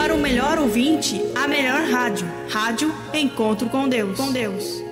para o melhor ouvinte, a melhor rádio. Rádio Encontro com Deus.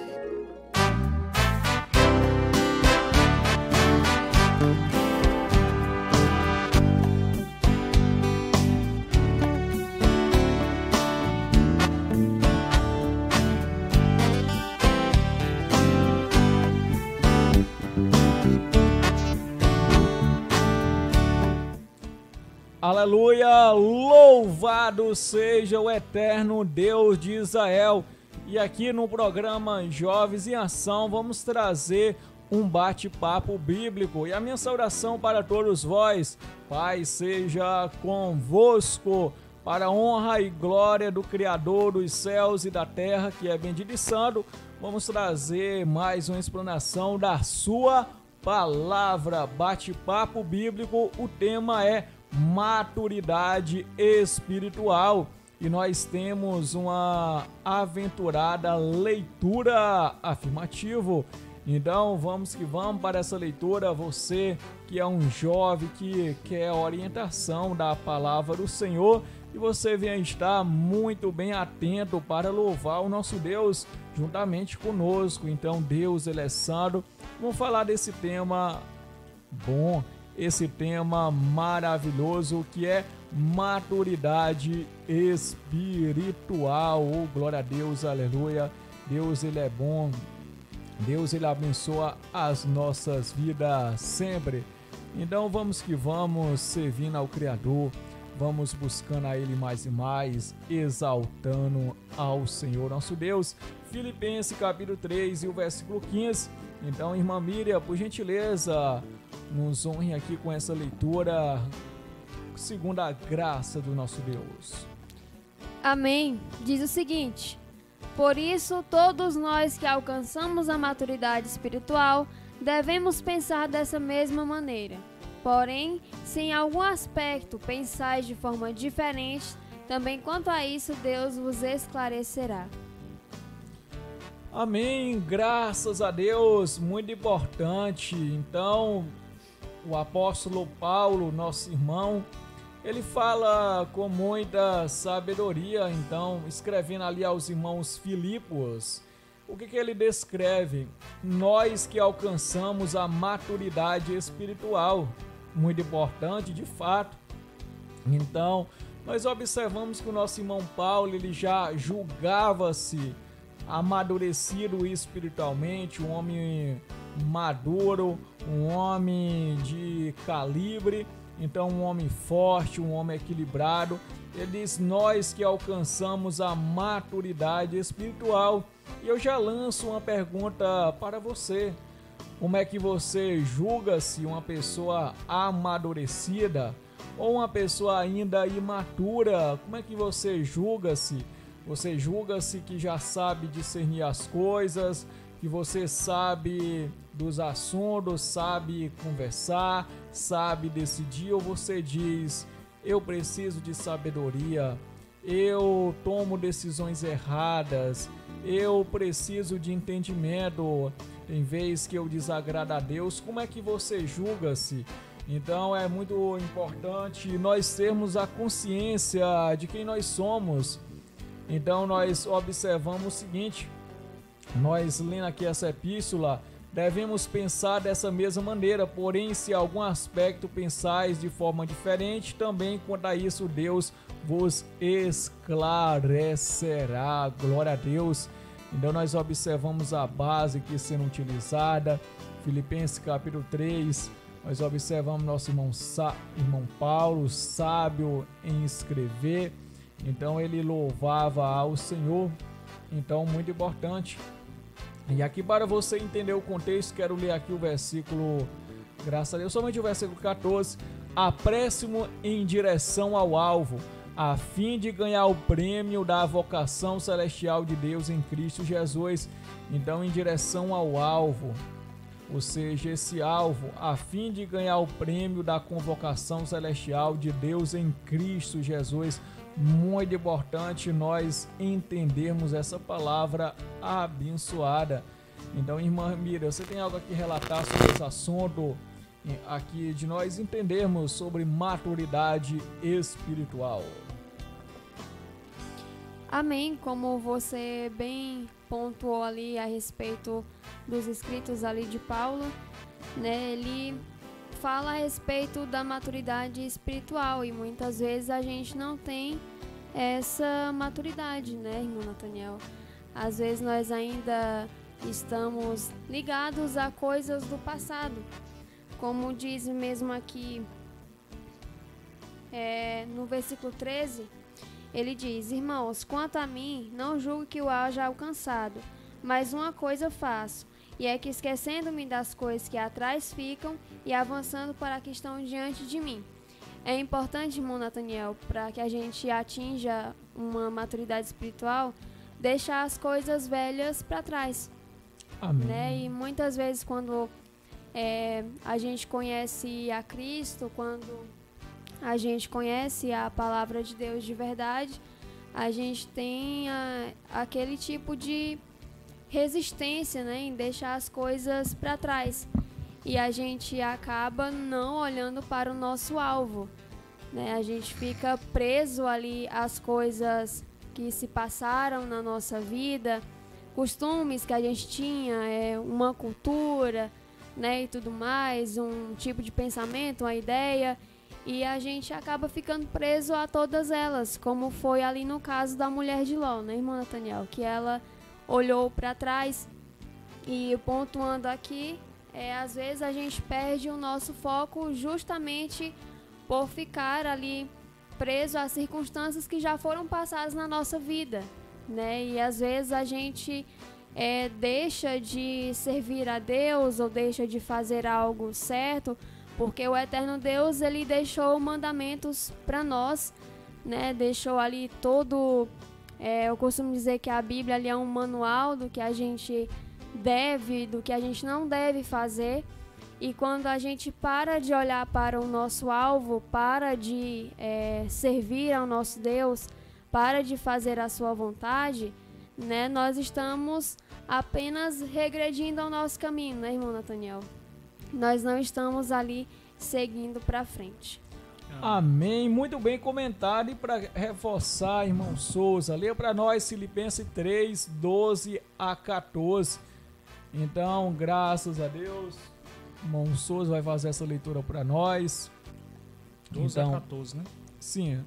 Aleluia, louvado seja o eterno Deus de Israel. E aqui no programa Jovens em Ação vamos trazer um bate-papo bíblico. E a minha saudação para todos vós, Pai, seja convosco, para a honra e glória do Criador dos céus e da terra, que é bendito e santo. Vamos trazer mais uma explanação da sua palavra. Bate-papo bíblico, o tema é maturidade espiritual e nós temos uma aventurada leitura afirmativa. Então vamos que vamos para essa leitura. Você que é um jovem que quer orientação da palavra do Senhor, e você venha estar muito bem atento para louvar o nosso Deus juntamente conosco. Então Deus, ele é santo. Vamos falar desse tema bom, esse tema maravilhoso que é maturidade espiritual. Oh, glória a Deus, aleluia. Deus, ele é bom. Deus, ele abençoa as nossas vidas sempre. Então vamos que vamos, servindo ao Criador, vamos buscando a Ele mais e mais, exaltando ao Senhor nosso Deus. Filipenses capítulo 3 e o versículo 15. Então, irmã Miriam, por gentileza, nos honre aqui com essa leitura, segundo a graça do nosso Deus. Amém. Diz o seguinte: por isso, todos nós que alcançamos a maturidade espiritual, devemos pensar dessa mesma maneira. Porém, se em algum aspecto pensais de forma diferente, também quanto a isso Deus vos esclarecerá. Amém, graças a Deus, muito importante. Então, o apóstolo Paulo, nosso irmão, ele fala com muita sabedoria, então, escrevendo ali aos irmãos Filipos, o que ele descreve? Nós que alcançamos a maturidade espiritual, muito importante, de fato. Então, nós observamos que o nosso irmão Paulo, ele já julgava-se amadurecido espiritualmente, um homem maduro, um homem de calibre, então um homem forte, um homem equilibrado. Ele diz: nós que alcançamos a maturidade espiritual. E eu já lanço uma pergunta para você: como é que você julga-se uma pessoa amadurecida ou uma pessoa ainda imatura? Como é que você julga-se? Você julga-se que já sabe discernir as coisas, que você sabe dos assuntos, sabe conversar, sabe decidir, ou você diz: eu preciso de sabedoria, eu tomo decisões erradas, eu preciso de entendimento, em vez que eu desagrado a Deus? Como é que você julga-se? Então é muito importante nós termos a consciência de quem nós somos. Então nós observamos o seguinte: nós lendo aqui essa epístola, devemos pensar dessa mesma maneira, porém se algum aspecto pensais de forma diferente, também quanto a isso Deus vos esclarecerá. Glória a Deus. Então nós observamos a base aqui sendo utilizada, Filipenses capítulo 3, nós observamos nosso irmão Paulo, sábio em escrever. Então ele louvava ao Senhor. Então muito importante. E aqui, para você entender o contexto, quero ler aqui o versículo, graças a Deus, somente o versículo 14. Apresse-me em direção ao alvo, a fim de ganhar o prêmio da vocação celestial de Deus em Cristo Jesus. Então, em direção ao alvo, ou seja, esse alvo, a fim de ganhar o prêmio da convocação celestial de Deus em Cristo Jesus. Muito importante nós entendermos essa palavra abençoada. Então, irmã Miriam, você tem algo aqui relatar sobre esse assunto aqui, de nós entendermos sobre maturidade espiritual? Amém. Como você bem pontuou ali a respeito dos escritos ali de Paulo, né? Ele fala a respeito da maturidade espiritual e muitas vezes a gente não tem essa maturidade, né, irmão Nathaniel? Às vezes nós ainda estamos ligados a coisas do passado. Como diz mesmo aqui no versículo 13, ele diz: irmãos, quanto a mim, não julgo que o haja alcançado, mas uma coisa faço, e é que esquecendo-me das coisas que atrás ficam e avançando para a que estão diante de mim. É importante, irmão Nathaniel, para que a gente atinja uma maturidade espiritual, deixar as coisas velhas para trás. Amém. Né? E muitas vezes quando a gente conhece a Cristo, quando a gente conhece a palavra de Deus de verdade, a gente tem aquele tipo de resistência, né, em deixar as coisas para trás. E a gente acaba não olhando para o nosso alvo, né? A gente fica preso ali às coisas que se passaram na nossa vida, costumes que a gente tinha, uma cultura, né, e tudo mais, um tipo de pensamento, uma ideia, e a gente acaba ficando preso a todas elas, como foi ali no caso da mulher de Ló, né, irmão Nathaniel, que ela olhou para trás. E pontuando aqui, às vezes a gente perde o nosso foco justamente por ficar ali preso a circunstâncias que já foram passadas na nossa vida, né? E às vezes a gente deixa de servir a Deus ou deixa de fazer algo certo, porque o eterno Deus, ele deixou mandamentos para nós, né? Deixou ali todo, eu costumo dizer que a Bíblia ali é um manual do que a gente deve, do que a gente não deve fazer. E quando a gente para de olhar para o nosso alvo, para de servir ao nosso Deus, para de fazer a sua vontade, né, nós estamos apenas regredindo ao nosso caminho, né, irmão Nathaniel? Nós não estamos ali seguindo para frente. Amém. Muito bem comentado. E para reforçar, irmão Souza, lê para nós Filipenses 3, 12 a 14. Então, graças a Deus, irmão Souza vai fazer essa leitura para nós. 12 a 14, né? Sim.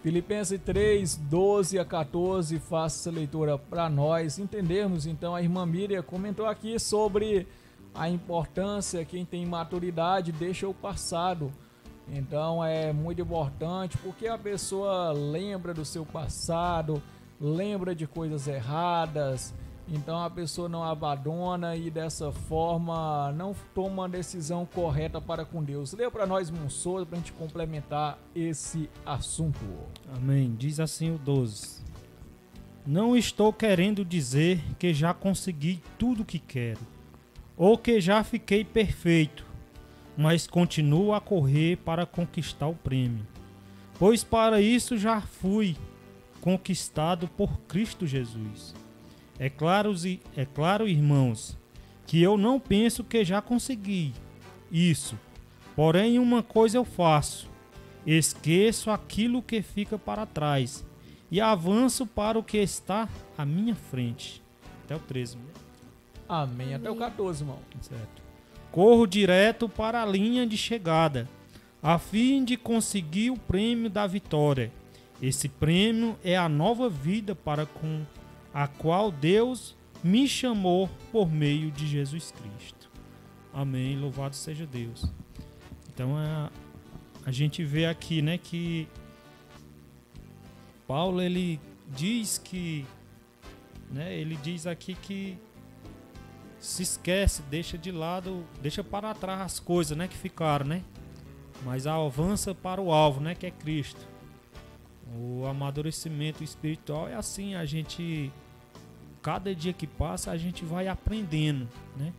Filipenses 3, 12 a 14, faça essa leitura para nós entendermos. Então, a irmã Miriam comentou aqui sobre a importância, quem tem maturidade deixa o passado. Então, é muito importante, porque a pessoa lembra do seu passado, lembra de coisas erradas. Então a pessoa não abandona e dessa forma não toma uma decisão correta para com Deus. Lê para nós, irmão Souza, para a gente complementar esse assunto. Amém. Diz assim o 12. Não estou querendo dizer que já consegui tudo o que quero, ou que já fiquei perfeito, mas continuo a correr para conquistar o prêmio, pois para isso já fui conquistado por Cristo Jesus. É claro, irmãos, que eu não penso que já consegui isso. Porém, uma coisa eu faço: esqueço aquilo que fica para trás e avanço para o que está à minha frente. Até o 13. Amém. Até o 14, irmão. Certo. Corro direto para a linha de chegada, a fim de conseguir o prêmio da vitória. Esse prêmio é a nova vida para com a qual Deus me chamou por meio de Jesus Cristo. Amém, louvado seja Deus. Então a gente vê aqui, né, que Paulo, ele diz que, né, ele diz aqui que se esquece, deixa de lado, deixa para trás as coisas, né, que ficaram, né, mas avança para o alvo, né, que é Cristo. O amadurecimento espiritual é assim, a gente, cada dia que passa, a gente vai aprendendo, né?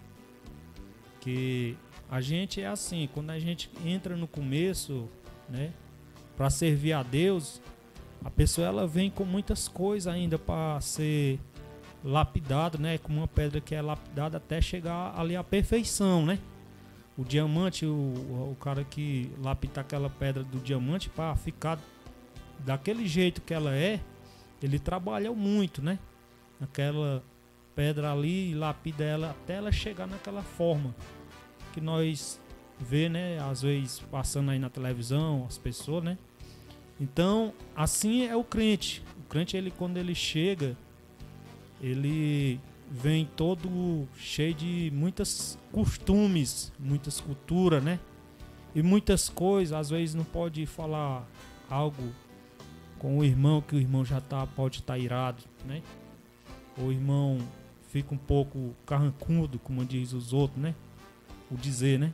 Que a gente é assim, quando a gente entra no começo, né, para servir a Deus, a pessoa ela vem com muitas coisas ainda para ser lapidado, né, como uma pedra que é lapidada até chegar ali à perfeição, né? O diamante, o cara que lapida aquela pedra do diamante para ficar daquele jeito que ela é, ele trabalhou muito, né? Aquela pedra ali, e lapida ela até ela chegar naquela forma que nós vê, né? Às vezes passando aí na televisão, as pessoas, né? Então, assim é o crente. O crente, ele, quando ele chega, ele vem todo cheio de muitos costumes, muitas culturas, né? E muitas coisas, às vezes não pode falar algo com o irmão, que o irmão já pode estar irado, né? O irmão fica um pouco carrancudo, como diz os outros, né? O dizer, né?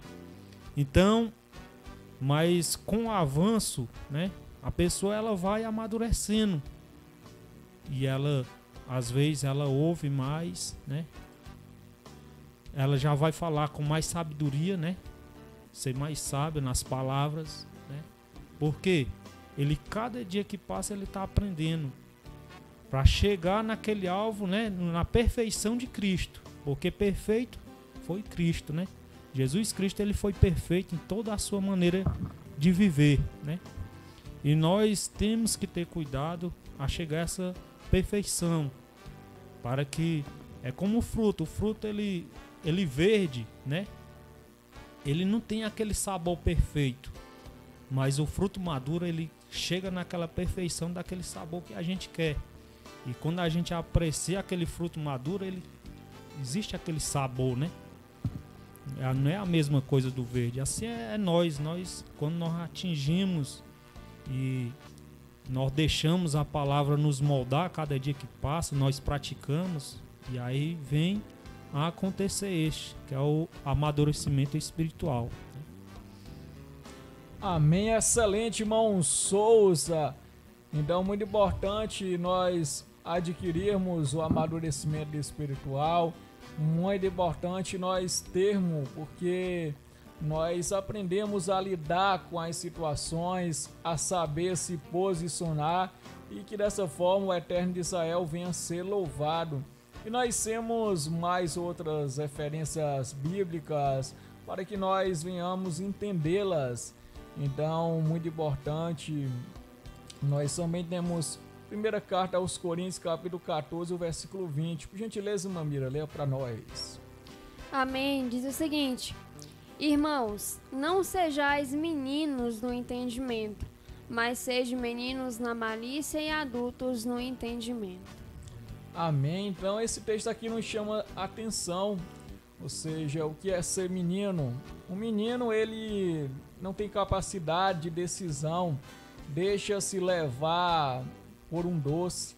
Então, mas com o avanço, né? A pessoa ela vai amadurecendo e ela, às vezes, ela ouve mais, né? Ela já vai falar com mais sabedoria, né? Ser mais sábio nas palavras, né? Porque ele, cada dia que passa, ele está aprendendo para chegar naquele alvo, né? Na perfeição de Cristo. Porque perfeito foi Cristo, né? Jesus Cristo, ele foi perfeito em toda a sua maneira de viver, né? E nós temos que ter cuidado a chegar a essa perfeição, para que é como o fruto ele verde, né? Ele não tem aquele sabor perfeito, mas o fruto maduro ele chega naquela perfeição daquele sabor que a gente quer. E quando a gente aprecia aquele fruto maduro, ele existe aquele sabor, né? Não é a mesma coisa do verde. Assim é nós quando nós atingimos e nós deixamos a palavra nos moldar cada dia que passa, nós praticamos, e aí vem a acontecer que é o amadurecimento espiritual. Amém, excelente, irmão Souza. Então, muito importante nós adquirirmos o amadurecimento espiritual, muito importante nós termos, porque nós aprendemos a lidar com as situações, a saber se posicionar, e que dessa forma o Eterno de Israel venha a ser louvado. E nós temos mais outras referências bíblicas para que nós venhamos entendê-las. Então, muito importante, nós também temos primeira carta aos Coríntios, capítulo 14, o versículo 20. Por gentileza, Mamira, leia para nós. Amém. Diz o seguinte: Irmãos, não sejais meninos no entendimento, mas sejam meninos na malícia e adultos no entendimento. Amém. Então esse texto aqui nos chama a atenção, ou seja, o que é ser menino? Um menino, ele não tem capacidade de decisão, deixa-se levar por um doce.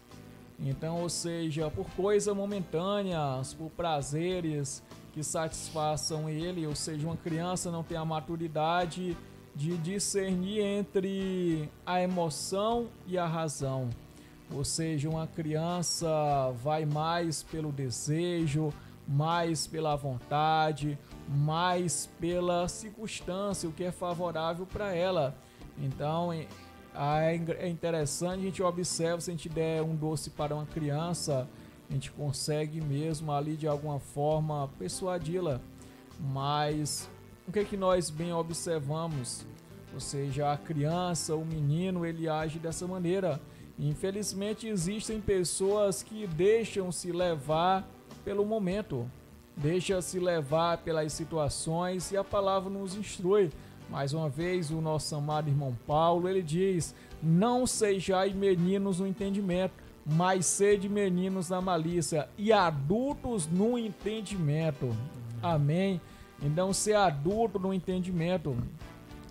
Então, ou seja, por coisas momentâneas, por prazeres que satisfaçam ele, ou seja, uma criança não tem a maturidade de discernir entre a emoção e a razão. Ou seja, uma criança vai mais pelo desejo, mais pela vontade, mais pela circunstância, o que é favorável para ela. Então, é interessante, a gente observa, se a gente der um doce para uma criança, a gente consegue mesmo ali de alguma forma persuadi-la. Mas o que é que nós bem observamos? Ou seja, a criança, o menino, ele age dessa maneira. Infelizmente existem pessoas que deixam-se levar pelo momento, deixam-se levar pelas situações, e a palavra nos instrui. Mais uma vez, o nosso amado irmão Paulo, ele diz: não sejais meninos no entendimento, mas sede meninos na malícia e adultos no entendimento. Amém? Então, ser adulto no entendimento,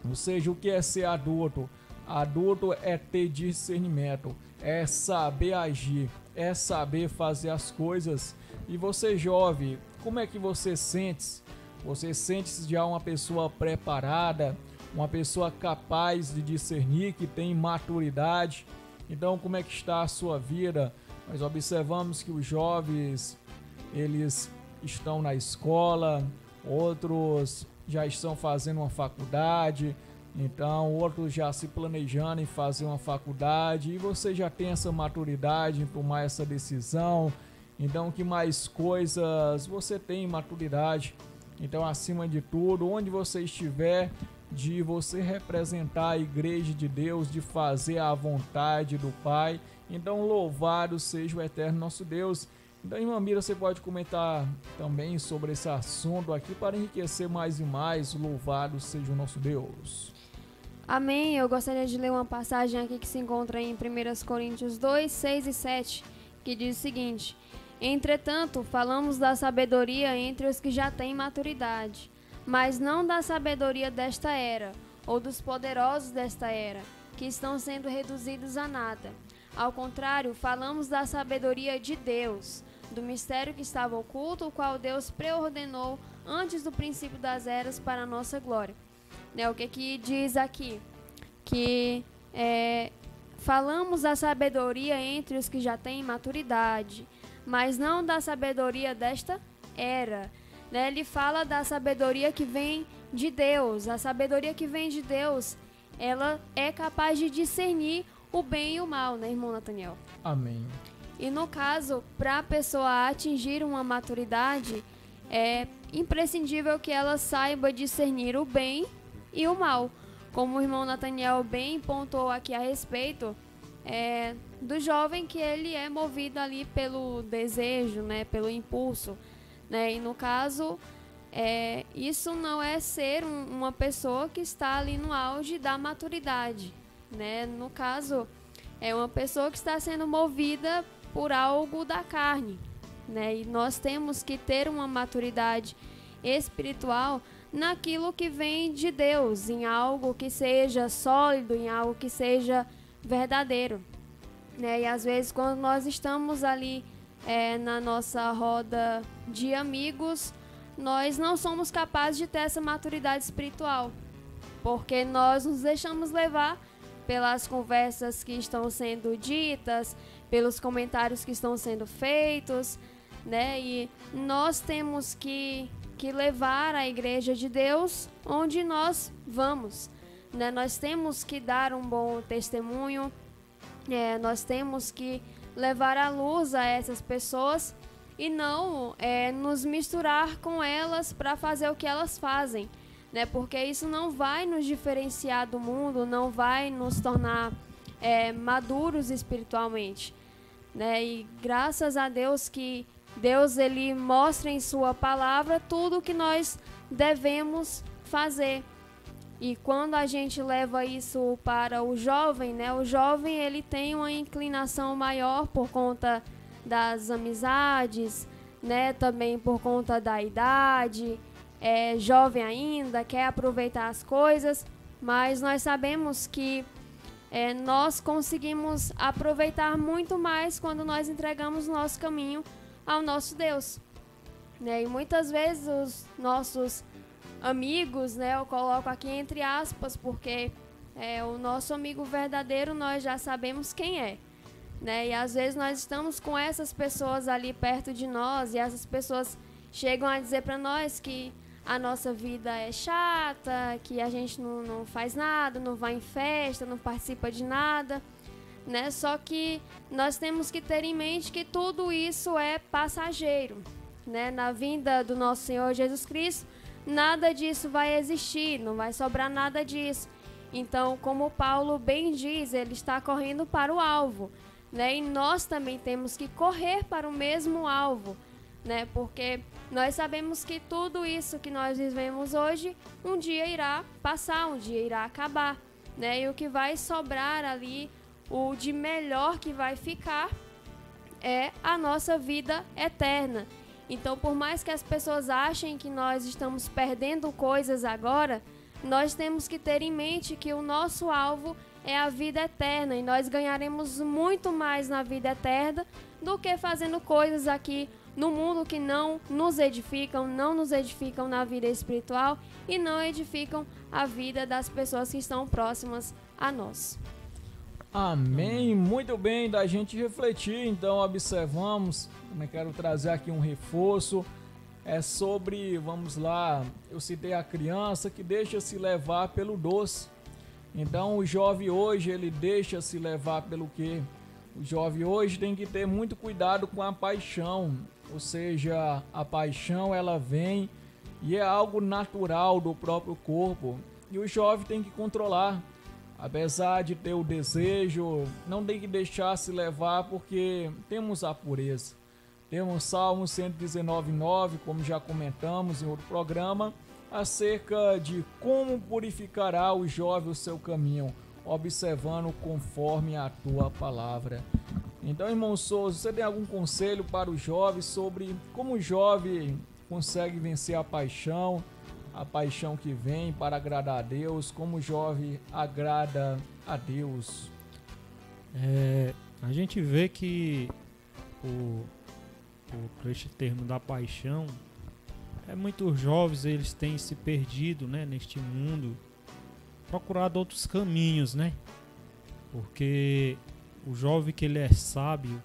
ou seja, o que é ser adulto? Adulto é ter discernimento, é saber agir, é saber fazer as coisas. E você, jovem, como é que você sente? Você sente-se já uma pessoa preparada, uma pessoa capaz de discernir, que tem maturidade? Então, como é que está a sua vida? Nós observamos que os jovens, eles estão na escola, outros já estão fazendo uma faculdade, então outros já se planejando em fazer uma faculdade, e você já tem essa maturidade em tomar essa decisão. Então, que mais coisas você tem maturidade? Então, acima de tudo, onde você estiver, de você representar a igreja de Deus, de fazer a vontade do Pai, Então, louvado seja o eterno nosso Deus. Então, irmã Mira, você pode comentar também sobre esse assunto aqui para enriquecer mais e mais. Louvado seja o nosso Deus. Amém. Eu gostaria de ler uma passagem aqui que se encontra em 1 Coríntios 2, 6 e 7, que diz o seguinte: entretanto, falamos da sabedoria entre os que já têm maturidade, mas não da sabedoria desta era, ou dos poderosos desta era, que estão sendo reduzidos a nada. Ao contrário, falamos da sabedoria de Deus, do mistério que estava oculto, o qual Deus preordenou antes do princípio das eras para a nossa glória. O que diz aqui? Que falamos da sabedoria entre os que já têm maturidade, mas não da sabedoria desta era. Ele fala da sabedoria que vem de Deus. A sabedoria que vem de Deus, ela é capaz de discernir o bem e o mal, né, irmão Nathaniel? Amém. E no caso, para a pessoa atingir uma maturidade, é imprescindível que ela saiba discernir o bem e o mal. Como o irmão Nathaniel bem pontuou aqui a respeito do jovem, que ele é movido ali pelo desejo, né, pelo impulso, né? E no caso, isso não é ser uma pessoa que está ali no auge da maturidade, né? No caso, é uma pessoa que está sendo movida por algo da carne, né? E nós temos que ter uma maturidade espiritual naquilo que vem de Deus, em algo que seja sólido, em algo que seja verdadeiro, né? E às vezes, quando nós estamos ali na nossa roda de amigos, nós não somos capazes de ter essa maturidade espiritual, porque nós nos deixamos levar pelas conversas que estão sendo ditas, pelos comentários que estão sendo feitos, né? E nós temos que levar a igreja de Deus onde nós vamos, né? Nós temos que dar um bom testemunho, nós temos que levar a luz a essas pessoas e não nos misturar com elas para fazer o que elas fazem, né? Porque isso não vai nos diferenciar do mundo, não vai nos tornar maduros espiritualmente, né? E graças a Deus que Deus ele mostra em sua palavra tudo o que nós devemos fazer. E quando a gente leva isso para o jovem, né? O jovem ele tem uma inclinação maior por conta das amizades, né? Também por conta da idade, é jovem ainda, quer aproveitar as coisas, mas nós sabemos que nós conseguimos aproveitar muito mais quando nós entregamos o nosso caminho ao nosso Deus, né? E muitas vezes os nossos amigos, né, eu coloco aqui entre aspas, porque o nosso amigo verdadeiro nós já sabemos quem é, né? E às vezes nós estamos com essas pessoas ali perto de nós e essas pessoas chegam a dizer para nós que a nossa vida é chata, que a gente não faz nada, não vai em festa, não participa de nada, né? Só que nós temos que ter em mente que tudo isso é passageiro, né? Na vinda do nosso Senhor Jesus Cristo, nada disso vai existir, não vai sobrar nada disso. Então, como Paulo bem diz, ele está correndo para o alvo, né? E nós também temos que correr para o mesmo alvo, né? Porque nós sabemos que tudo isso que nós vivemos hoje, um dia irá passar, um dia irá acabar, né? E o que vai sobrar ali, o de melhor que vai ficar, é a nossa vida eterna. Então, por mais que as pessoas achem que nós estamos perdendo coisas agora, nós temos que ter em mente que o nosso alvo é a vida eterna e nós ganharemos muito mais na vida eterna do que fazendo coisas aqui no mundo que não nos edificam na vida espiritual e não edificam a vida das pessoas que estão próximas a nós. Amém. Muito bem, da gente refletir, então observamos, também quero trazer aqui um reforço, sobre, vamos lá, eu citei a criança que deixa-se levar pelo doce. Então o jovem hoje, ele deixa-se levar pelo quê? O jovem hoje tem que ter muito cuidado com a paixão, ou seja, a paixão ela vem e é algo natural do próprio corpo e o jovem tem que controlar. Apesar de ter o desejo, não tem que deixar se levar, porque temos a pureza. Temos Salmo 119:9, como já comentamos em outro programa, acerca de como purificará o jovem o seu caminho, observando conforme a tua palavra. Então, irmão Souza, você tem algum conselho para o jovem sobre como o jovem consegue vencer a paixão que vem para agradar a Deus, como o jovem agrada a Deus? A gente vê que por este termo da paixão, muitos jovens eles têm se perdido, né, neste mundo, procurado outros caminhos, né? Porque o jovem que ele é sábio,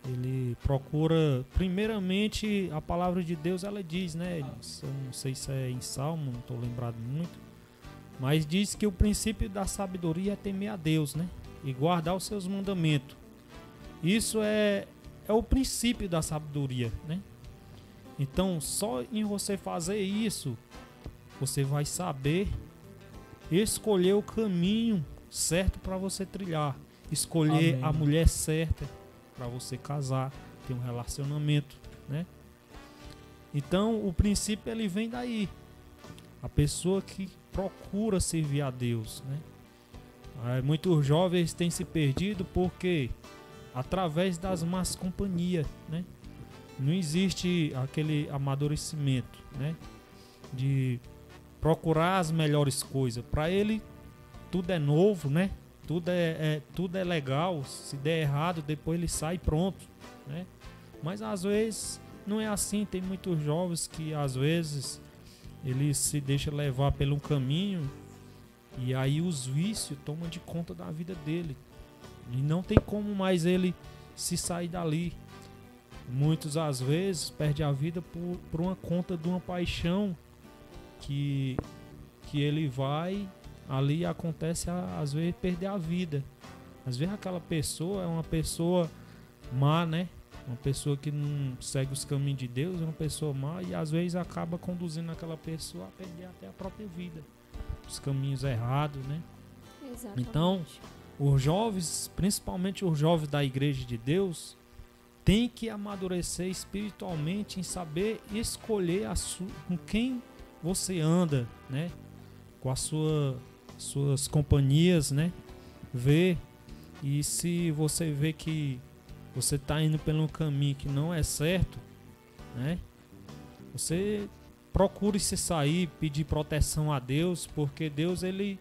ele procura primeiramente a palavra de Deus. Ela diz, né, eu não sei se é em Salmo, não estou lembrado muito, mas diz que o princípio da sabedoria é temer a Deus, né, e guardar os seus mandamentos. Isso é o princípio da sabedoria, né? Então, só em você fazer isso, você vai saber escolher o caminho certo para você trilhar, escolher Amém. a mulher certa para você casar, ter um relacionamento, né? Então, o princípio ele vem daí. A pessoa que procura servir a Deus, né? Muitos jovens têm se perdido porque através das más companhias, né? Não existe aquele amadurecimento, né, de procurar as melhores coisas. Para ele tudo é novo, né? Tudo é legal. Se der errado, depois ele sai pronto, né? Mas às vezes não é assim. Tem muitos jovens que às vezes ele se deixa levar pelo caminho e aí os vícios tomam de conta da vida dele e não tem como mais ele se sair dali. Muitos às vezes perdem a vida por uma conta de uma paixão que ele vai ali, acontece às vezes perder a vida. Às vezes aquela pessoa é uma pessoa má, né? Uma pessoa que não segue os caminhos de Deus, é uma pessoa má, e às vezes acaba conduzindo aquela pessoa a perder até a própria vida, os caminhos errados, né? Exatamente. Então, os jovens, principalmente os jovens da Igreja de Deus, têm que amadurecer espiritualmente em saber escolher com quem você anda, né? Com as suas companhias, né? Ver, e se você vê que você está indo pelo caminho que não é certo, né? Você procure se sair, pedir proteção a Deus, porque Deus ele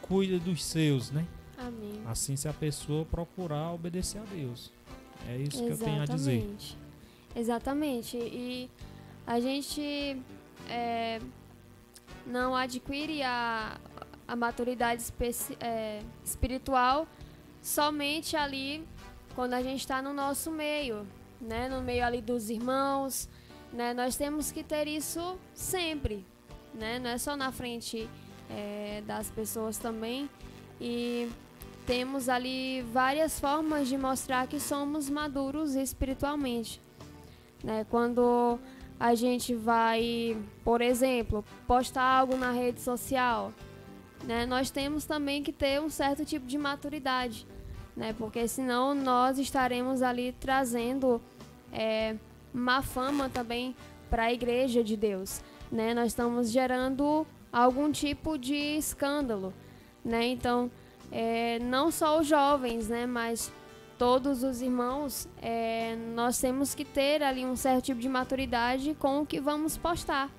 cuida dos seus, né? Amém. Assim, se a pessoa procurar obedecer a Deus. É isso que eu tenho a dizer. Exatamente. E a gente não adquire a maturidade espiritual somente ali quando a gente está no nosso meio, né? No meio ali dos irmãos, né? Nós temos que ter isso sempre, né? Não é só na frente das pessoas também. E temos ali várias formas de mostrar que somos maduros espiritualmente, né? Quando a gente vai, por exemplo, postar algo na rede social, né? Nós temos também que ter um certo tipo de maturidade, né? Porque senão nós estaremos ali trazendo má fama também para a Igreja de Deus, né? Nós estamos gerando algum tipo de escândalo, né? Então, não só os jovens, né, mas todos os irmãos, nós temos que ter ali um certo tipo de maturidade com o que vamos postar,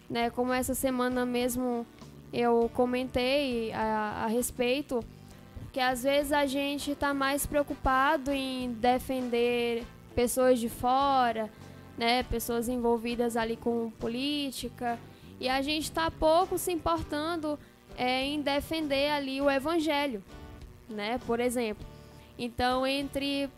né? Como essa semana mesmo eu comentei a respeito, que às vezes a gente está mais preocupado em defender pessoas de fora, né, pessoas envolvidas ali com política, e a gente está pouco se importando em defender ali o evangelho, né, por exemplo. Então, entre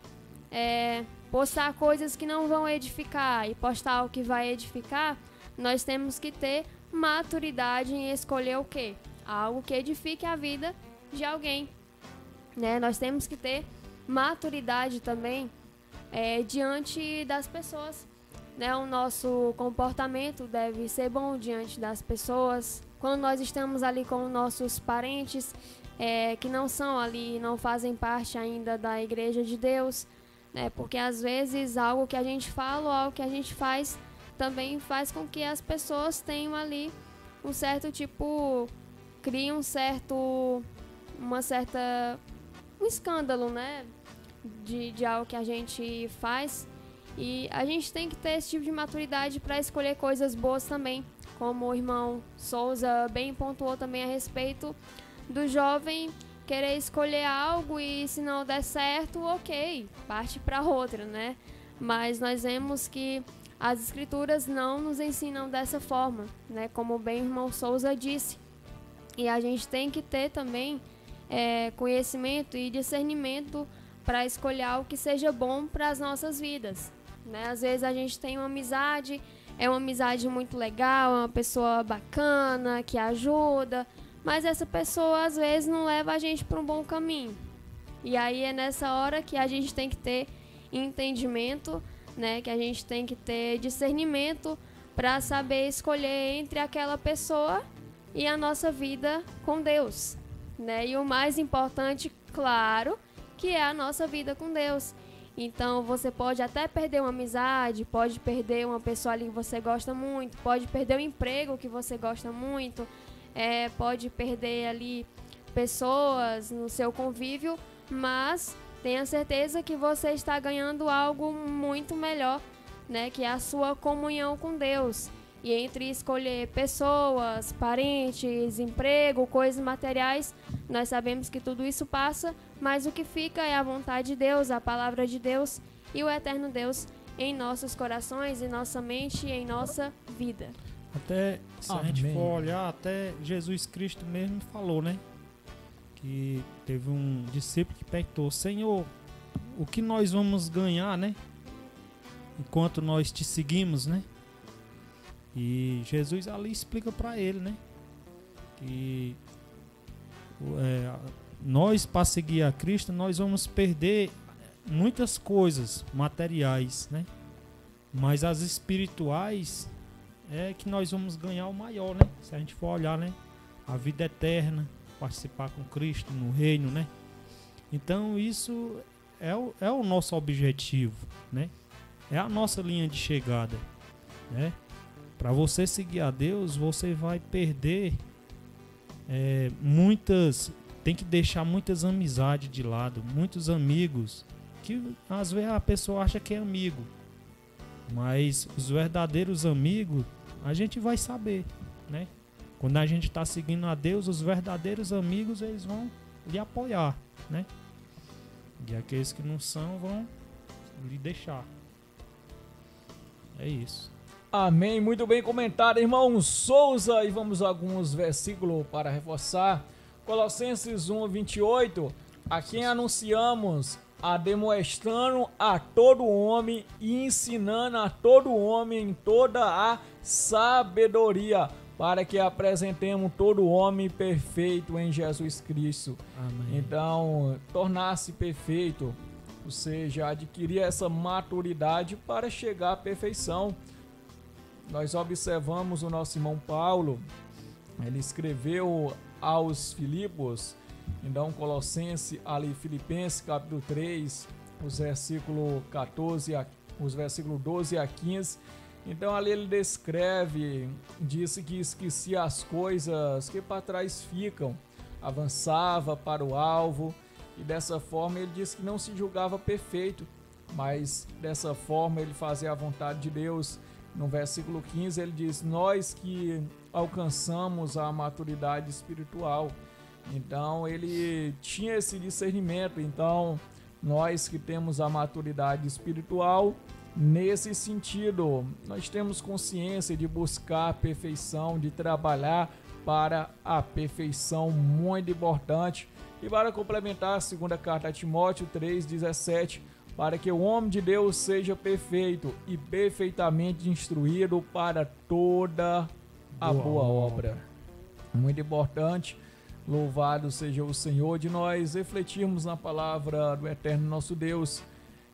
postar coisas que não vão edificar e postar o que vai edificar, nós temos que ter maturidade em escolher o quê? Algo que edifique a vida de alguém, né? Nós temos que ter maturidade também diante das pessoas, né, o nosso comportamento deve ser bom diante das pessoas. Quando nós estamos ali com nossos parentes, que não são ali, não fazem parte ainda da Igreja de Deus, né, porque às vezes algo que a gente fala ou algo que a gente faz também faz com que as pessoas tenham ali um certo tipo, criam um escândalo, né, de algo que a gente faz. E a gente tem que ter esse tipo de maturidade para escolher coisas boas também, como o irmão Souza bem pontuou também a respeito do jovem querer escolher algo e se não der certo, ok, parte para outra, né? Mas nós vemos que as escrituras não nos ensinam dessa forma, né? Como bem o irmão Souza disse. E a gente tem que ter também conhecimento e discernimento para escolher algo que seja bom para as nossas vidas, né? Às vezes a gente tem uma amizade, é uma amizade muito legal, é uma pessoa bacana, que ajuda, mas essa pessoa às vezes não leva a gente para um bom caminho. E aí é nessa hora que a gente tem que ter entendimento, né? Que a gente tem que ter discernimento para saber escolher entre aquela pessoa e a nossa vida com Deus, né? E o mais importante, claro, que é a nossa vida com Deus. Então você pode até perder uma amizade, pode perder uma pessoa ali que você gosta muito, pode perder um emprego que você gosta muito, pode perder ali pessoas no seu convívio, mas tenha certeza que você está ganhando algo muito melhor, né, que é a sua comunhão com Deus. E entre escolher pessoas, parentes, emprego, coisas materiais, nós sabemos que tudo isso passa, mas o que fica é a vontade de Deus, a palavra de Deus e o eterno Deus em nossos corações, em nossa mente e em nossa vida. Até, se a gente for olhar, até Jesus Cristo mesmo falou, né? Que teve um discípulo que perguntou: Senhor, o que nós vamos ganhar, né? Enquanto nós te seguimos, né? E Jesus ali explica para ele, né? Que nós, para seguir a Cristo, nós vamos perder muitas coisas materiais, né? Mas as espirituais é que nós vamos ganhar o maior, né? Se a gente for olhar, né? A vida eterna, participar com Cristo no reino, né? Então isso é o nosso objetivo, né? É a nossa linha de chegada, né? Para você seguir a Deus, você vai perder tem que deixar muitas amizades de lado, muitos amigos, que às vezes a pessoa acha que é amigo, mas os verdadeiros amigos, a gente vai saber, né? Quando a gente está seguindo a Deus, os verdadeiros amigos, eles vão lhe apoiar, né? E aqueles que não são, vão lhe deixar. É isso. Amém, muito bem comentado, irmão Souza. E vamos a alguns versículos para reforçar. Colossenses 1:28. A quem anunciamos, ademoestrando a todo homem e ensinando a todo homem em toda a sabedoria, para que apresentemos todo homem perfeito em Jesus Cristo. Amém. Então, tornar-se perfeito, ou seja, adquirir essa maturidade para chegar à perfeição. Nós observamos o nosso irmão Paulo, ele escreveu aos Filipos, então Colossenses, ali Filipenses capítulo 3, os versículos 12 a 15, então ali ele descreve, disse que esquecia as coisas que para trás ficam, avançava para o alvo, e dessa forma ele disse que não se julgava perfeito, mas dessa forma ele fazia a vontade de Deus. No versículo 15 ele diz: nós que alcançamos a maturidade espiritual. Então ele tinha esse discernimento. Então nós que temos a maturidade espiritual, nesse sentido, nós temos consciência de buscar a perfeição, de trabalhar para a perfeição, muito importante. E para complementar, a segunda carta a Timóteo 3:17, para que o homem de Deus seja perfeito e perfeitamente instruído para toda a boa obra. Muito importante. Louvado seja o Senhor, de nós refletirmos na palavra do eterno nosso Deus.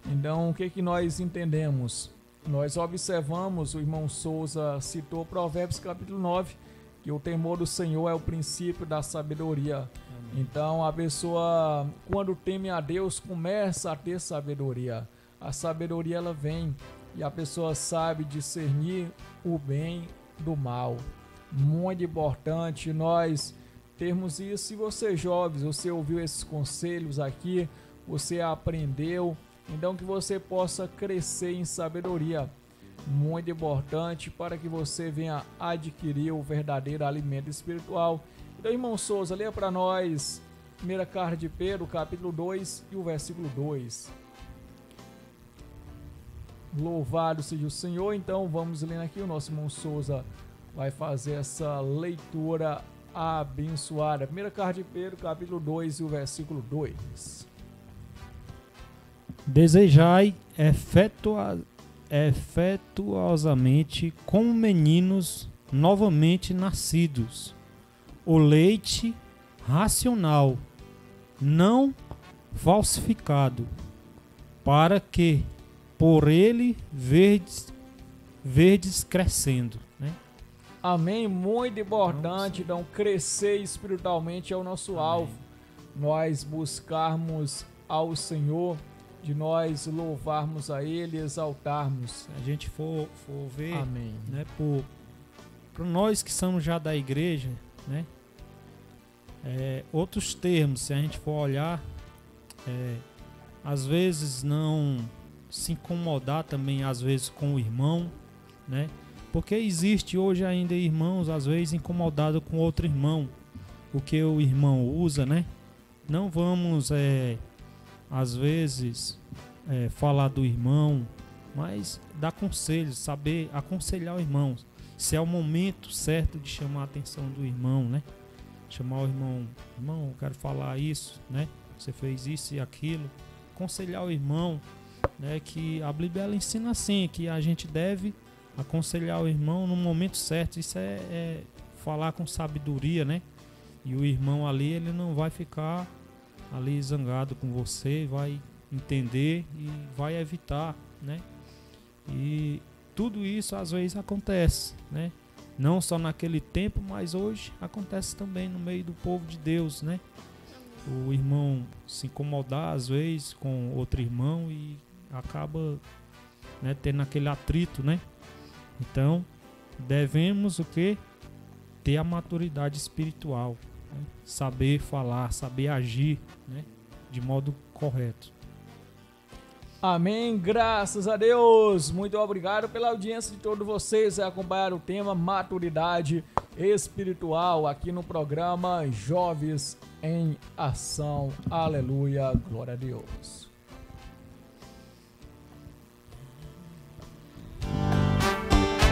Então, o que nós entendemos? nós observamos, o irmão Souza citou Provérbios capítulo 9, que o temor do Senhor é o princípio da sabedoria. Então a pessoa, quando teme a Deus, começa a ter sabedoria. A sabedoria ela vem e a pessoa sabe discernir o bem do mal. Muito importante nós termos isso. Se você jovens, você ouviu esses conselhos aqui, você aprendeu, então que você possa crescer em sabedoria. Muito importante para que você venha adquirir o verdadeiro alimento espiritual. Então, irmão Souza, leia para nós 1 carta de Pedro, capítulo 2 e o versículo 2. Louvado seja o Senhor. Então vamos lendo aqui, o nosso irmão Souza vai fazer essa leitura abençoada. 1 carta de Pedro, capítulo 2 e o versículo 2. Desejai efetuosamente como meninos novamente nascidos, o leite racional, não falsificado, para que por ele verdes crescendo, né? Amém, muito importante. Então crescer espiritualmente é o nosso alvo. Nós buscarmos ao Senhor, de nós louvarmos a Ele, exaltarmos. Se a gente for ver, amém, né, para nós que somos já da igreja, né, outros termos, se a gente for olhar, às vezes não se incomodar também, às vezes, com o irmão, né, porque existe hoje ainda irmãos, às vezes, incomodados com outro irmão, o que o irmão usa, né, não vamos, às vezes, falar do irmão, mas dar conselhos, saber aconselhar o irmão, se é o momento certo de chamar a atenção do irmão, né? Chamar o irmão, eu quero falar isso, né? Você fez isso e aquilo. Aconselhar o irmão, né? Que a Bíblia ela ensina assim, que a gente deve aconselhar o irmão no momento certo. Isso é falar com sabedoria, né? E o irmão ali, ele não vai ficar ali zangado com você, vai entender e vai evitar, né? E tudo isso às vezes acontece, né? Não só naquele tempo, mas hoje acontece também no meio do povo de Deus, né? O irmão se incomodar às vezes com outro irmão e acaba, né, tendo aquele atrito, né? Então devemos o quê? Ter a maturidade espiritual, né? Saber falar, saber agir, né, de modo correto. Amém, graças a Deus. Muito obrigado pela audiência de todos vocês a acompanhar o tema maturidade espiritual aqui no programa Jovens em Ação. Aleluia, glória a Deus.